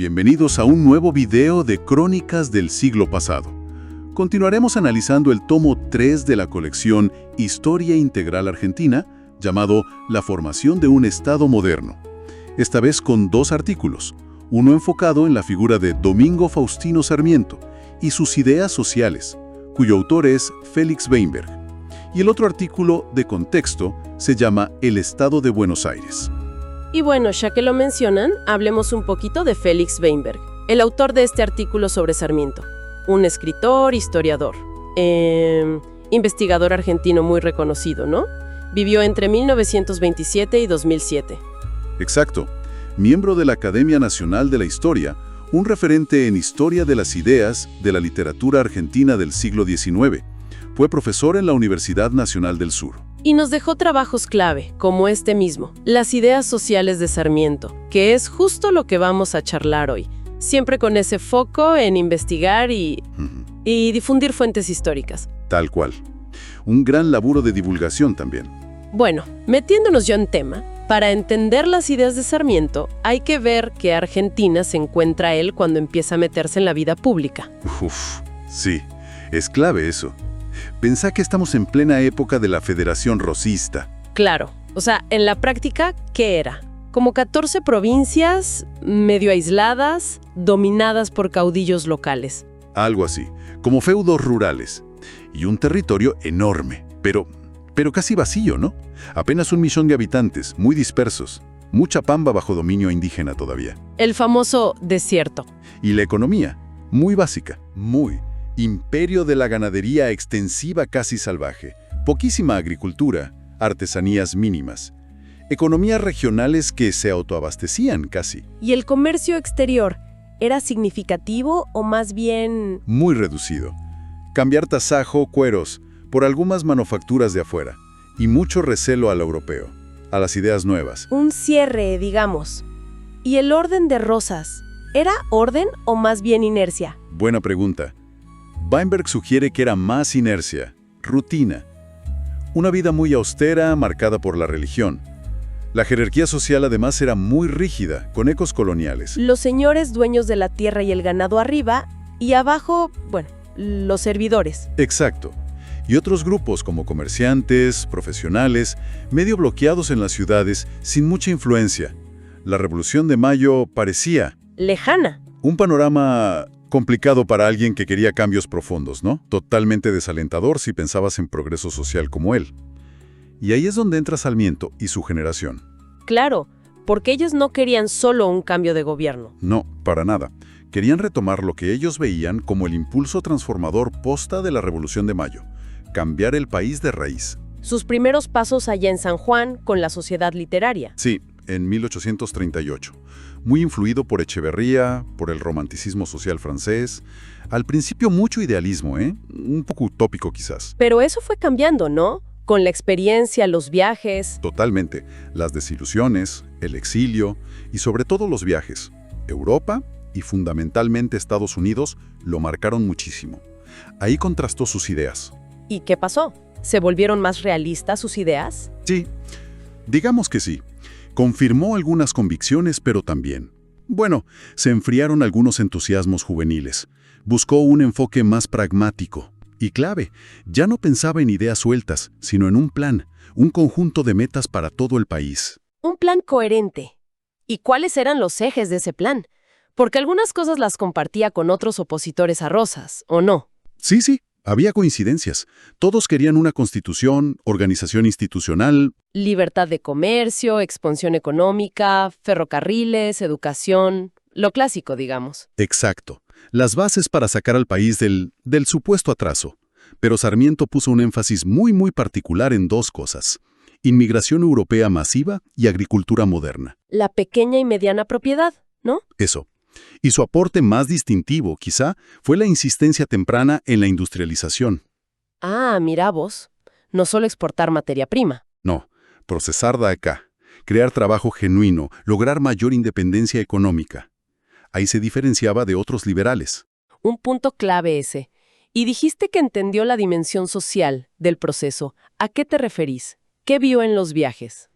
bienvenidos a un nuevo video de Crónicas del siglo pasado. Continuaremos analizando el tomo 3 de la colección Historia Integral Argentina, llamado La formación de un Estado moderno. Esta vez con dos artículos, uno enfocado en la figura de Domingo Faustino Sarmiento y sus ideas sociales, cuyo autor es Félix Weinberg, y el otro artículo de contexto se llama El Estado de Buenos Aires. Y bueno, ya que lo mencionan, hablemos un poquito de Félix Weinberg, el autor de este artículo sobre Sarmiento. Un escritor, historiador, investigador argentino muy reconocido, ¿no? Vivió entre 1927 y 2007. Exacto. Miembro de la Academia Nacional de la Historia, un referente en historia de las ideas de la literatura argentina del siglo XIX. Fue profesor en la Universidad Nacional del Sur. Y nos dejó trabajos clave, como este mismo, Las ideas sociales de Sarmiento, que es justo lo que vamos a charlar hoy, siempre con ese foco en investigar y difundir fuentes históricas. Tal cual. Un gran laburo de divulgación también. Bueno, metiéndonos ya en tema, para entender las ideas de Sarmiento, hay que ver qué Argentina se encuentra él cuando empieza a meterse en la vida pública. Sí, es clave eso. Pensá que estamos en plena época de la Federación Rosista. Claro, o sea, en la práctica, ¿qué era? Como 14 provincias medio aisladas, dominadas por caudillos locales. Algo así, como feudos rurales. Y un territorio enorme, pero casi vacío, ¿no? Apenas 1 millón de habitantes, muy dispersos. Mucha pampa bajo dominio indígena todavía. El famoso desierto. Y la economía, muy básica, muy. Imperio de la ganadería extensiva casi salvaje. Poquísima agricultura, artesanías mínimas. Economías regionales que se autoabastecían casi. ¿Y el comercio exterior era significativo o más bien...? Muy reducido. Cambiar tasajo, cueros, por algunas manufacturas de afuera. Y mucho recelo al europeo, a las ideas nuevas. Un cierre, digamos. ¿Y el orden de Rosas? ¿Era orden o más bien inercia? Buena pregunta. Weinberg sugiere que era más inercia, rutina. Una vida muy austera, marcada por la religión. La jerarquía social además era muy rígida, con ecos coloniales. Los señores dueños de la tierra y el ganado arriba, y abajo, bueno, los servidores. Exacto. Y otros grupos como comerciantes, profesionales, medio bloqueados en las ciudades, sin mucha influencia. La Revolución de Mayo parecía... lejana. Un panorama complicado para alguien que quería cambios profundos, ¿no? Totalmente desalentador si pensabas en progreso social como él. Y ahí es donde entra Sarmiento y su generación. Claro, porque ellos no querían solo un cambio de gobierno. No, para nada. Querían retomar lo que ellos veían como el impulso transformador posta de la Revolución de Mayo. Cambiar el país de raíz. Sus primeros pasos allá en San Juan con la Sociedad Literaria. Sí, en 1838. Muy influido por Echeverría, por el romanticismo social francés. Al principio mucho idealismo, un poco utópico quizás. Pero eso fue cambiando, ¿no? Con la experiencia, los viajes. Totalmente. Las desilusiones, el exilio y sobre todo los viajes. Europa y fundamentalmente Estados Unidos lo marcaron muchísimo. Ahí contrastó sus ideas. ¿Y qué pasó? ¿Se volvieron más realistas sus ideas? Sí, digamos que sí. Confirmó algunas convicciones, pero también. Bueno, se enfriaron algunos entusiasmos juveniles. Buscó un enfoque más pragmático. Y clave, ya no pensaba en ideas sueltas, sino en un plan, un conjunto de metas para todo el país. Un plan coherente. ¿Y cuáles eran los ejes de ese plan? Porque algunas cosas las compartía con otros opositores a Rosas, ¿o no? Sí. Había coincidencias. Todos querían una constitución, organización institucional. Libertad de comercio, expansión económica, ferrocarriles, educación, lo clásico, digamos. Exacto. Las bases para sacar al país del supuesto atraso. Pero Sarmiento puso un énfasis muy particular en dos cosas. Inmigración europea masiva y agricultura moderna. La pequeña y mediana propiedad, ¿no? Eso. Y su aporte más distintivo, quizá, fue la insistencia temprana en la industrialización. Ah, mira vos. No solo exportar materia prima. No, procesar de acá, crear trabajo genuino, lograr mayor independencia económica. Ahí se diferenciaba de otros liberales. Un punto clave ese. Y dijiste que entendió la dimensión social del proceso. ¿A qué te referís? ¿Qué vio en los viajes?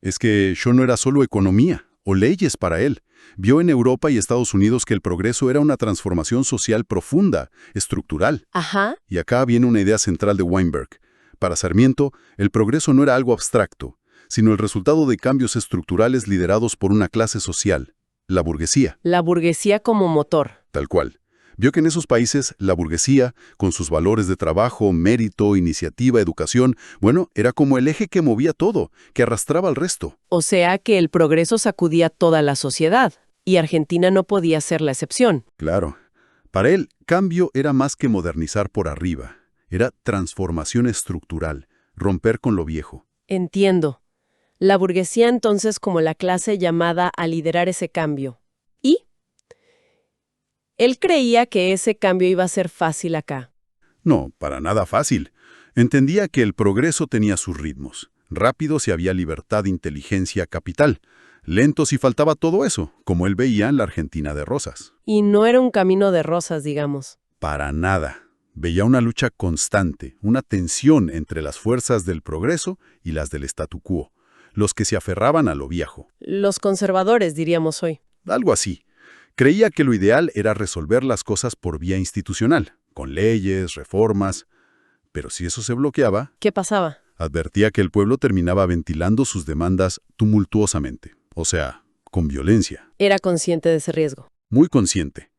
Es que yo no era solo economía, o leyes para él. Vio en Europa y Estados Unidos que el progreso era una transformación social profunda, estructural. Ajá. Y acá viene una idea central de Weinberg. Para Sarmiento, el progreso no era algo abstracto, sino el resultado de cambios estructurales liderados por una clase social, la burguesía. La burguesía como motor. Tal cual. Vio que en esos países la burguesía, con sus valores de trabajo, mérito, iniciativa, educación, bueno, era como el eje que movía todo, que arrastraba al resto. O sea que el progreso sacudía toda la sociedad, y Argentina no podía ser la excepción. Claro. Para él, cambio era más que modernizar por arriba. Era transformación estructural, romper con lo viejo. Entiendo. La burguesía entonces como la clase llamada a liderar ese cambio. ¿Y? Él creía que ese cambio iba a ser fácil acá. No, para nada fácil. Entendía que el progreso tenía sus ritmos. Rápido si había libertad, inteligencia, capital. Lento si faltaba todo eso, como él veía en la Argentina de Rosas. Y no era un camino de rosas, digamos. Para nada. Veía una lucha constante, una tensión entre las fuerzas del progreso y las del statu quo, los que se aferraban a lo viejo. Los conservadores, diríamos hoy. Algo así. Creía que lo ideal era resolver las cosas por vía institucional, con leyes, reformas. Pero si eso se bloqueaba, ¿Qué pasaba? advertía que el pueblo terminaba ventilando sus demandas tumultuosamente, o sea, con violencia. Era consciente de ese riesgo. Muy consciente.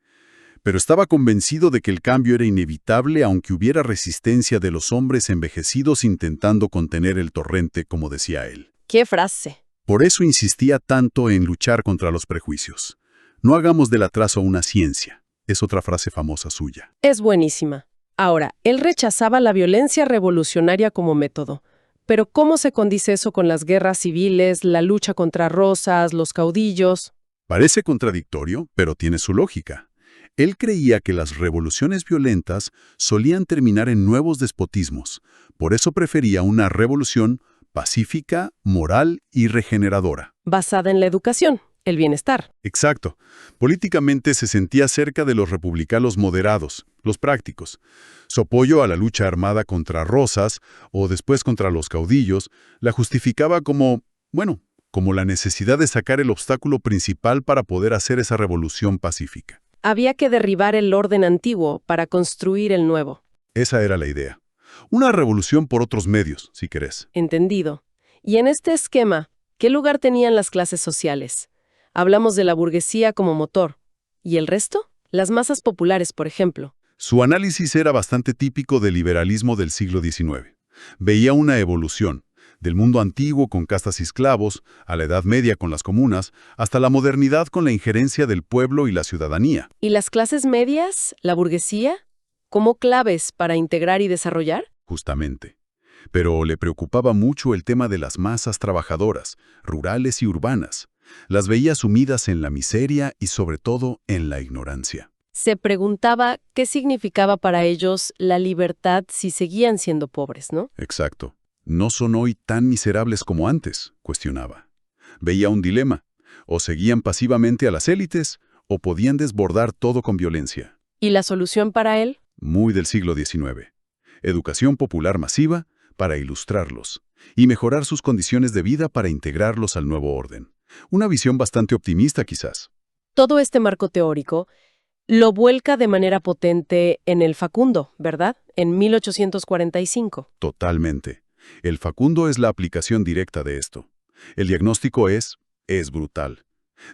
Pero estaba convencido de que el cambio era inevitable aunque hubiera resistencia de los hombres envejecidos intentando contener el torrente, como decía él. ¡Qué frase! Por eso insistía tanto en luchar contra los prejuicios. No hagamos del atraso una ciencia. Es otra frase famosa suya. Es buenísima. Ahora, él rechazaba la violencia revolucionaria como método. Pero ¿cómo se condice eso con las guerras civiles, la lucha contra Rosas, los caudillos? Parece contradictorio, pero tiene su lógica. Él creía que las revoluciones violentas solían terminar en nuevos despotismos. Por eso prefería una revolución pacífica, moral y regeneradora. Basada en la educación, el bienestar. Exacto. Políticamente se sentía cerca de los republicanos moderados, los prácticos. Su apoyo a la lucha armada contra Rosas o después contra los caudillos la justificaba como, como la necesidad de sacar el obstáculo principal para poder hacer esa revolución pacífica. Había que derribar el orden antiguo para construir el nuevo. Esa era la idea. Una revolución por otros medios, si querés. Entendido. Y en este esquema, ¿qué lugar tenían las clases sociales? Hablamos de la burguesía como motor. ¿Y el resto? Las masas populares, por ejemplo. Su análisis era bastante típico del liberalismo del siglo XIX. Veía una evolución, del mundo antiguo con castas y esclavos, a la Edad Media con las comunas, hasta la modernidad con la injerencia del pueblo y la ciudadanía. ¿Y las clases medias, la burguesía, como claves para integrar y desarrollar? Justamente. Pero le preocupaba mucho el tema de las masas trabajadoras, rurales y urbanas. Las veía sumidas en la miseria y sobre todo en la ignorancia. Se preguntaba qué significaba para ellos la libertad si seguían siendo pobres, ¿no? Exacto. No son hoy tan miserables como antes, cuestionaba. Veía un dilema. O seguían pasivamente a las élites, o podían desbordar todo con violencia. ¿Y la solución para él? Muy del siglo XIX. Educación popular masiva para ilustrarlos, y mejorar sus condiciones de vida para integrarlos al nuevo orden. Una visión bastante optimista, quizás. Todo este marco teórico lo vuelca de manera potente en el Facundo, ¿verdad? En 1845. Totalmente. El Facundo es la aplicación directa de esto. El diagnóstico es brutal.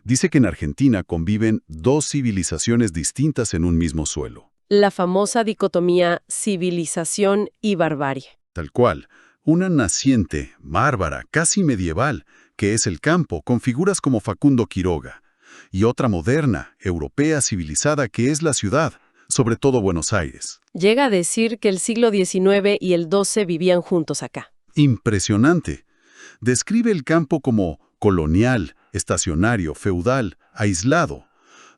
Dice que en Argentina conviven dos civilizaciones distintas en un mismo suelo. La famosa dicotomía civilización y barbarie. Tal cual. Una naciente, bárbara, casi medieval, que es el campo, con figuras como Facundo Quiroga. Y otra moderna, europea, civilizada, que es la ciudad, sobre todo Buenos Aires. Llega a decir que el siglo XIX y el XII vivían juntos acá. Impresionante. Describe el campo como colonial, estacionario, feudal, aislado,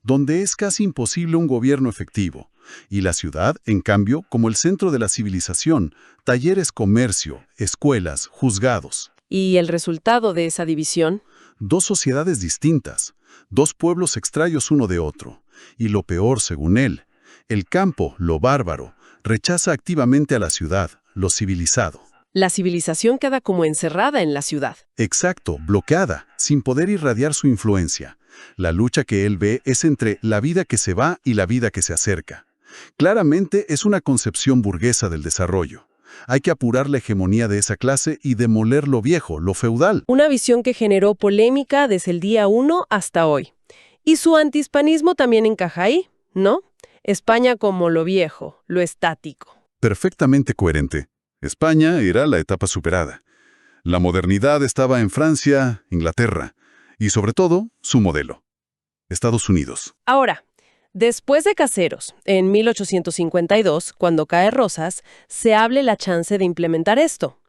donde es casi imposible un gobierno efectivo. Y la ciudad, en cambio, como el centro de la civilización, talleres, comercio, escuelas, juzgados. ¿Y el resultado de esa división? Dos sociedades distintas, dos pueblos extraños uno de otro. Y lo peor, según él, el campo, lo bárbaro, rechaza activamente a la ciudad, lo civilizado. La civilización queda como encerrada en la ciudad. Exacto, bloqueada, sin poder irradiar su influencia. La lucha que él ve es entre la vida que se va y la vida que se acerca. Claramente es una concepción burguesa del desarrollo. Hay que apurar la hegemonía de esa clase y demoler lo viejo, lo feudal. Una visión que generó polémica desde el día 1 hasta hoy. Y su antihispanismo también encaja ahí, ¿no? España como lo viejo, lo estático. Perfectamente coherente. España era la etapa superada. La modernidad estaba en Francia, Inglaterra y, sobre todo, su modelo, Estados Unidos. Ahora, después de Caseros, en 1852, cuando cae Rosas, se abre la chance de implementar esto.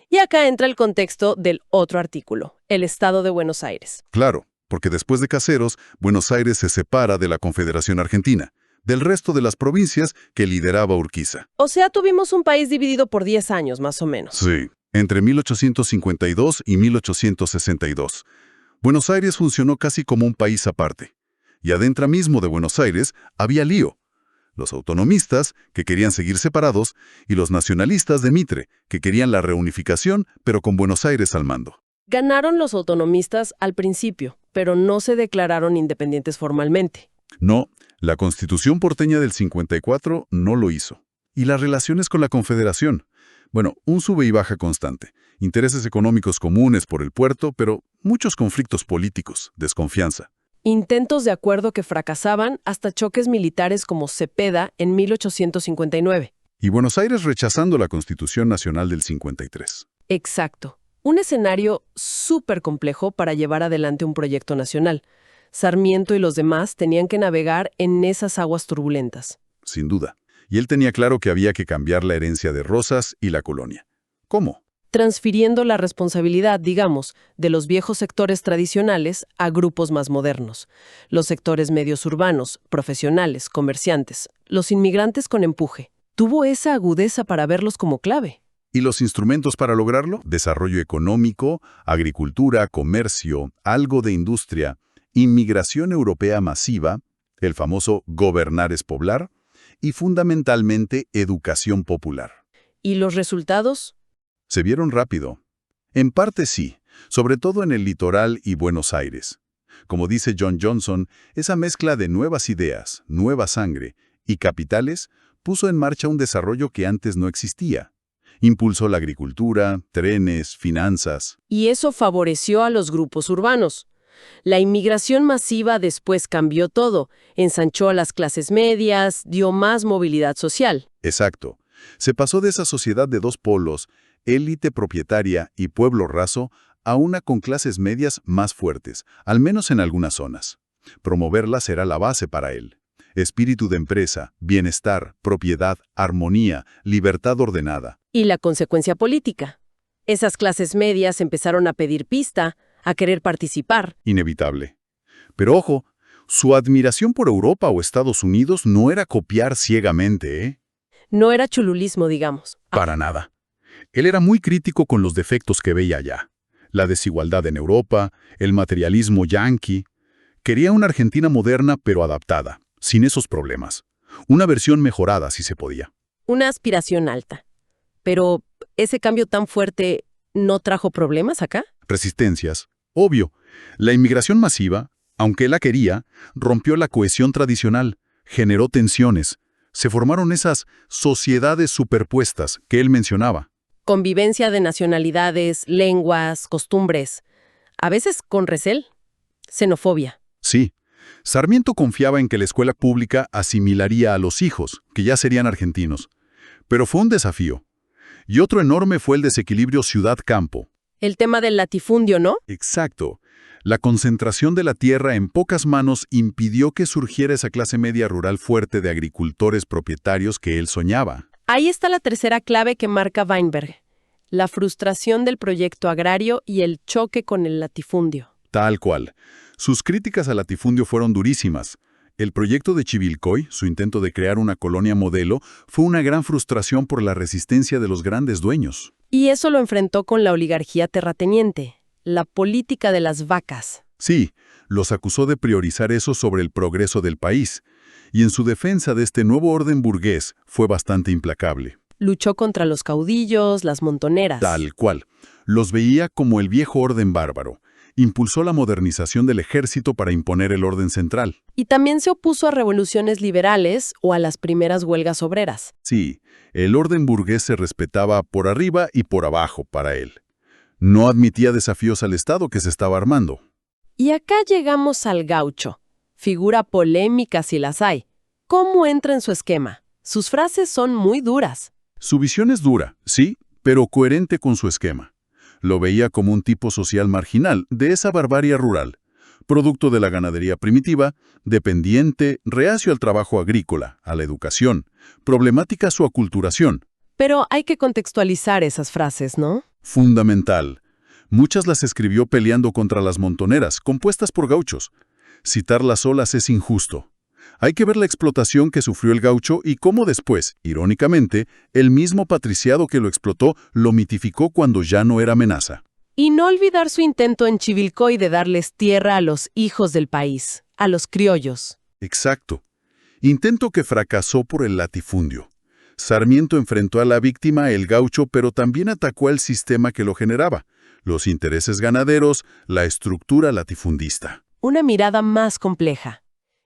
Y acá entra el contexto del otro artículo, el Estado de Buenos Aires. Claro, porque después de Caseros, Buenos Aires se separa de la Confederación Argentina, del resto de las provincias que lideraba Urquiza. O sea, tuvimos un país dividido por 10 años, más o menos. Sí, entre 1852 y 1862. Buenos Aires funcionó casi como un país aparte. Y adentro mismo de Buenos Aires había lío. Los autonomistas, que querían seguir separados, y los nacionalistas de Mitre, que querían la reunificación, pero con Buenos Aires al mando. Ganaron los autonomistas al principio, pero no se declararon independientes formalmente. No, la Constitución porteña del 54 no lo hizo. ¿Y las relaciones con la Confederación? Bueno, un sube y baja constante. Intereses económicos comunes por el puerto, pero muchos conflictos políticos, desconfianza. Intentos de acuerdo que fracasaban hasta choques militares como Cepeda en 1859. Y Buenos Aires rechazando la Constitución Nacional del 53. Exacto. Un escenario súper complejo para llevar adelante un proyecto nacional. Sarmiento y los demás tenían que navegar en esas aguas turbulentas. Sin duda. Y él tenía claro que había que cambiar la herencia de Rosas y la colonia. ¿Cómo? Transfiriendo la responsabilidad, digamos, de los viejos sectores tradicionales a grupos más modernos. Los sectores medios urbanos, profesionales, comerciantes, los inmigrantes con empuje. Tuvo esa agudeza para verlos como clave. ¿Y los instrumentos para lograrlo? Desarrollo económico, agricultura, comercio, algo de industria, inmigración europea masiva, el famoso gobernar es poblar, y fundamentalmente educación popular. ¿Y los resultados? Se vieron rápido. En parte sí, sobre todo en el litoral y Buenos Aires. Como dice John Johnson, esa mezcla de nuevas ideas, nueva sangre y capitales puso en marcha un desarrollo que antes no existía. Impulsó la agricultura, trenes, finanzas. Y eso favoreció a los grupos urbanos. La inmigración masiva después cambió todo, ensanchó a las clases medias, dio más movilidad social. Exacto. Se pasó de esa sociedad de dos polos, élite propietaria y pueblo raso, a una con clases medias más fuertes, al menos en algunas zonas. Promoverlas era la base para él. Espíritu de empresa, bienestar, propiedad, armonía, libertad ordenada. Y la consecuencia política. Esas clases medias empezaron a pedir pista, a querer participar. Inevitable. Pero ojo, su admiración por Europa o Estados Unidos no era copiar ciegamente, ¿eh? No era chululismo, digamos. Para nada. Él era muy crítico con los defectos que veía allá. La desigualdad en Europa, el materialismo yanqui. Quería una Argentina moderna pero adaptada, sin esos problemas. Una versión mejorada si se podía. Una aspiración alta. Pero, ¿ese cambio tan fuerte no trajo problemas acá? Resistencias. Obvio. La inmigración masiva, aunque él la quería, rompió la cohesión tradicional, generó tensiones. Se formaron esas sociedades superpuestas que él mencionaba. Convivencia de nacionalidades, lenguas, costumbres. A veces con recel. Xenofobia. Sí. Sarmiento confiaba en que la escuela pública asimilaría a los hijos, que ya serían argentinos. Pero fue un desafío. Y otro enorme fue el desequilibrio ciudad-campo. El tema del latifundio, ¿no? Exacto. La concentración de la tierra en pocas manos impidió que surgiera esa clase media rural fuerte de agricultores propietarios que él soñaba. Ahí está la tercera clave que marca Weinberg. La frustración del proyecto agrario y el choque con el latifundio. Tal cual. Sus críticas al latifundio fueron durísimas. El proyecto de Chivilcoy, su intento de crear una colonia modelo, fue una gran frustración por la resistencia de los grandes dueños. Y eso lo enfrentó con la oligarquía terrateniente, la política de las vacas. Sí, los acusó de priorizar eso sobre el progreso del país. Y en su defensa de este nuevo orden burgués fue bastante implacable. Luchó contra los caudillos, las montoneras. Tal cual. Los veía como el viejo orden bárbaro. Impulsó la modernización del ejército para imponer el orden central. Y también se opuso a revoluciones liberales o a las primeras huelgas obreras. Sí, el orden burgués se respetaba por arriba y por abajo para él. No admitía desafíos al Estado que se estaba armando. Y acá llegamos al gaucho. Figura polémica si las hay. ¿Cómo entra en su esquema? Sus frases son muy duras. Su visión es dura, sí, pero coherente con su esquema. Lo veía como un tipo social marginal de esa barbarie rural, producto de la ganadería primitiva, dependiente, reacio al trabajo agrícola, a la educación, problemática su aculturación. Pero hay que contextualizar esas frases, ¿no? Fundamental. Muchas las escribió peleando contra las montoneras, compuestas por gauchos. Citarlas solas es injusto. Hay que ver la explotación que sufrió el gaucho y cómo después, irónicamente, el mismo patriciado que lo explotó lo mitificó cuando ya no era amenaza. Y no olvidar su intento en Chivilcoy de darles tierra a los hijos del país, a los criollos. Exacto. Intento que fracasó por el latifundio. Sarmiento enfrentó a la víctima, el gaucho, pero también atacó al sistema que lo generaba, los intereses ganaderos, la estructura latifundista. Una mirada más compleja.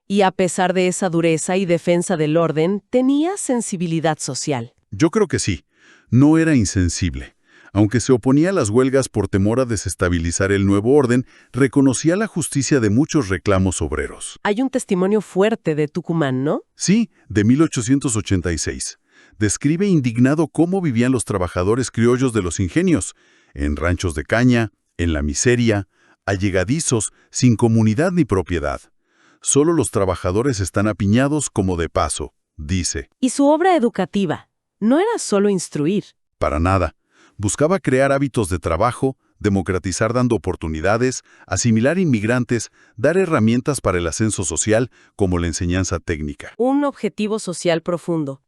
Y a pesar de esa dureza y defensa del orden, tenía sensibilidad social. Yo creo que sí. No era insensible. Aunque se oponía a las huelgas por temor a desestabilizar el nuevo orden, reconocía la justicia de muchos reclamos obreros. Hay un testimonio fuerte de Tucumán, ¿no? Sí, de 1886. Describe indignado cómo vivían los trabajadores criollos de los ingenios, en ranchos de caña, en la miseria, allegadizos, sin comunidad ni propiedad. Solo los trabajadores están apiñados como de paso, dice. Y su obra educativa no era solo instruir. Para nada. Buscaba crear hábitos de trabajo, democratizar dando oportunidades, asimilar inmigrantes, dar herramientas para el ascenso social como la enseñanza técnica. Un objetivo social profundo.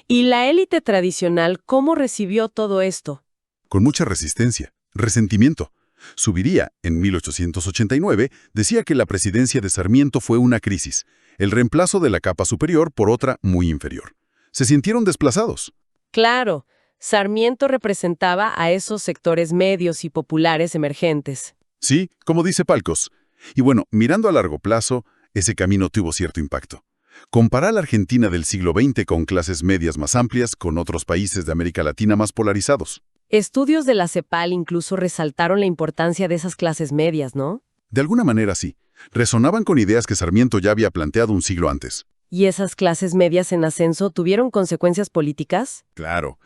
¿Y la élite tradicional cómo recibió todo esto? Con mucha resistencia, resentimiento. Subiría, en 1889, decía que la presidencia de Sarmiento fue una crisis, el reemplazo de la capa superior por otra muy inferior. Se sintieron desplazados. Claro, Sarmiento representaba a esos sectores medios y populares emergentes. Sí, como dice Palcos. Y bueno, mirando a largo plazo, ese camino tuvo cierto impacto. Compara la Argentina del siglo XX con clases medias más amplias, con otros países de América Latina más polarizados. Estudios de la CEPAL incluso resaltaron la importancia de esas clases medias, ¿no? De alguna manera sí. Resonaban con ideas que Sarmiento ya había planteado un siglo antes. ¿Y esas clases medias en ascenso tuvieron consecuencias políticas? Claro.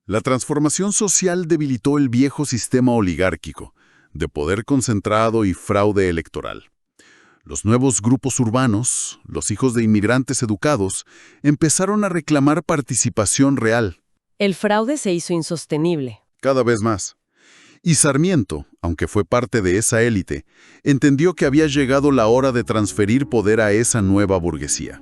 La transformación social debilitó el viejo sistema oligárquico, de poder concentrado y fraude electoral. Los nuevos grupos urbanos, los hijos de inmigrantes educados, empezaron a reclamar participación real. El fraude se hizo insostenible. Cada vez más. Y Sarmiento, aunque fue parte de esa élite, entendió que había llegado la hora de transferir poder a esa nueva burguesía.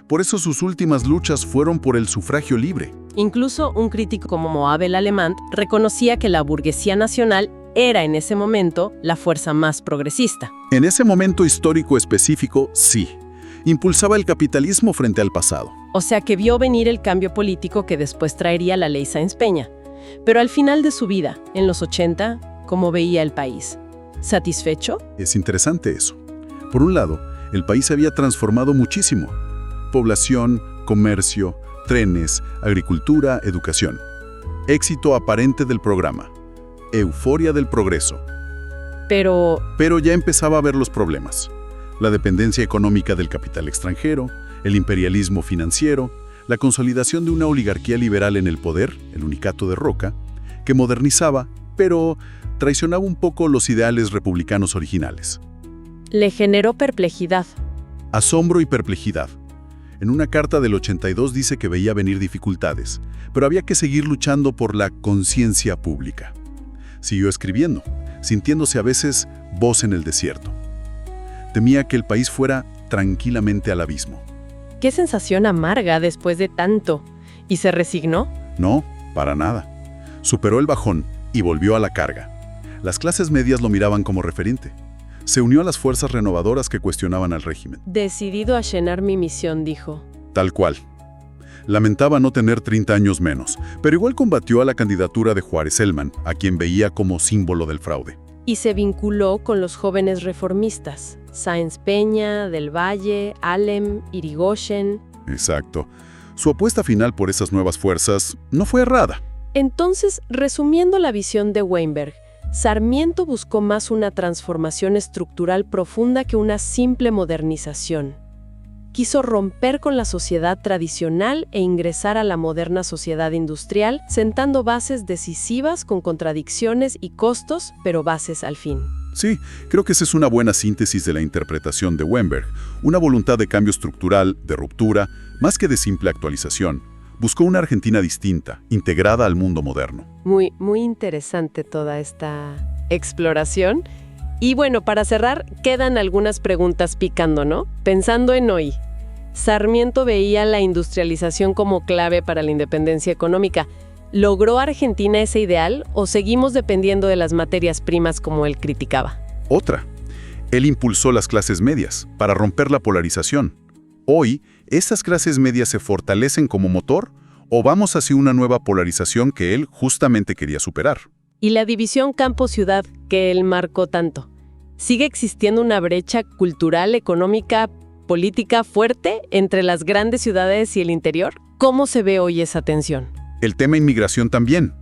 Por eso sus últimas luchas fueron por el sufragio libre. Incluso un crítico como Abel Alemán reconocía que la burguesía nacional era en ese momento la fuerza más progresista. En ese momento histórico específico, sí. Impulsaba el capitalismo frente al pasado. O sea que vio venir el cambio político que después traería la ley Sáenz-Peña. Pero al final de su vida, en los 80, ¿cómo veía el país? ¿Satisfecho? Es interesante eso. Por un lado, el país se había transformado muchísimo. Población, comercio, trenes, agricultura, educación. Éxito aparente del programa. Euforia del progreso. Pero ya empezaba a ver los problemas. La dependencia económica del capital extranjero, el imperialismo financiero, la consolidación de una oligarquía liberal en el poder, el unicato de Roca, que modernizaba, pero traicionaba un poco los ideales republicanos originales. le generó perplejidad. Asombro y perplejidad. En una carta del 82 dice que veía venir dificultades, pero había que seguir luchando por la conciencia pública. Siguió escribiendo, sintiéndose a veces voz en el desierto. Temía que el país fuera tranquilamente al abismo. Qué sensación amarga después de tanto. ¿Y se resignó? No, para nada. Superó el bajón y volvió a la carga. Las clases medias lo miraban como referente. Se unió a las fuerzas renovadoras que cuestionaban al régimen. Decidido a llenar mi misión, dijo. Tal cual. Lamentaba no tener 30 años menos, pero igual combatió a la candidatura de Juárez Celman, a quien veía como símbolo del fraude. Y se vinculó con los jóvenes reformistas, Sáenz Peña, Del Valle, Alem, Irigoyen. Exacto. Su apuesta final por esas nuevas fuerzas no fue errada. Entonces, resumiendo la visión de Weinberg, Sarmiento buscó más una transformación estructural profunda que una simple modernización. Quiso romper con la sociedad tradicional e ingresar a la moderna sociedad industrial, sentando bases decisivas con contradicciones y costos, pero bases al fin. Sí, creo que esa es una buena síntesis de la interpretación de Weinberg. Una voluntad de cambio estructural, de ruptura, más que de simple actualización. Buscó una Argentina distinta, integrada al mundo moderno. Muy interesante toda esta exploración. Y bueno, para cerrar, quedan algunas preguntas picando, ¿no? Pensando en hoy, Sarmiento veía la industrialización como clave para la independencia económica. ¿Logró Argentina ese ideal o seguimos dependiendo de las materias primas como él criticaba? Otra. Él impulsó las clases medias para romper la polarización. Hoy, ¿estas clases medias se fortalecen como motor o vamos hacia una nueva polarización que él justamente quería superar? Y la división campo-ciudad que él marcó tanto. ¿Sigue existiendo una brecha cultural, económica, política fuerte entre las grandes ciudades y el interior? ¿Cómo se ve hoy esa tensión? El tema inmigración también.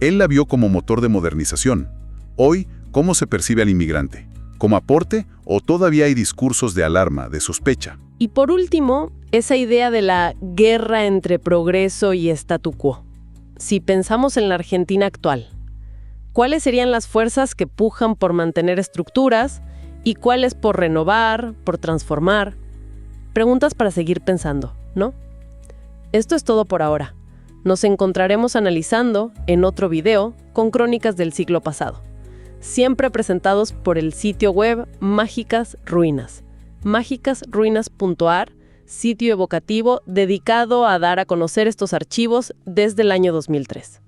Él la vio como motor de modernización. Hoy, ¿cómo se percibe al inmigrante? ¿Como aporte o todavía hay discursos de alarma, de sospecha? Y por último, esa idea de la guerra entre progreso y statu quo. Si pensamos en la Argentina actual, ¿cuáles serían las fuerzas que pujan por mantener estructuras y cuáles por renovar, por transformar? Preguntas para seguir pensando, ¿no? Esto es todo por ahora. Nos encontraremos analizando en otro video con crónicas del siglo pasado, siempre presentados por el sitio web Mágicas Ruinas, mágicasruinas.ar, sitio evocativo dedicado a dar a conocer estos archivos desde el año 2003.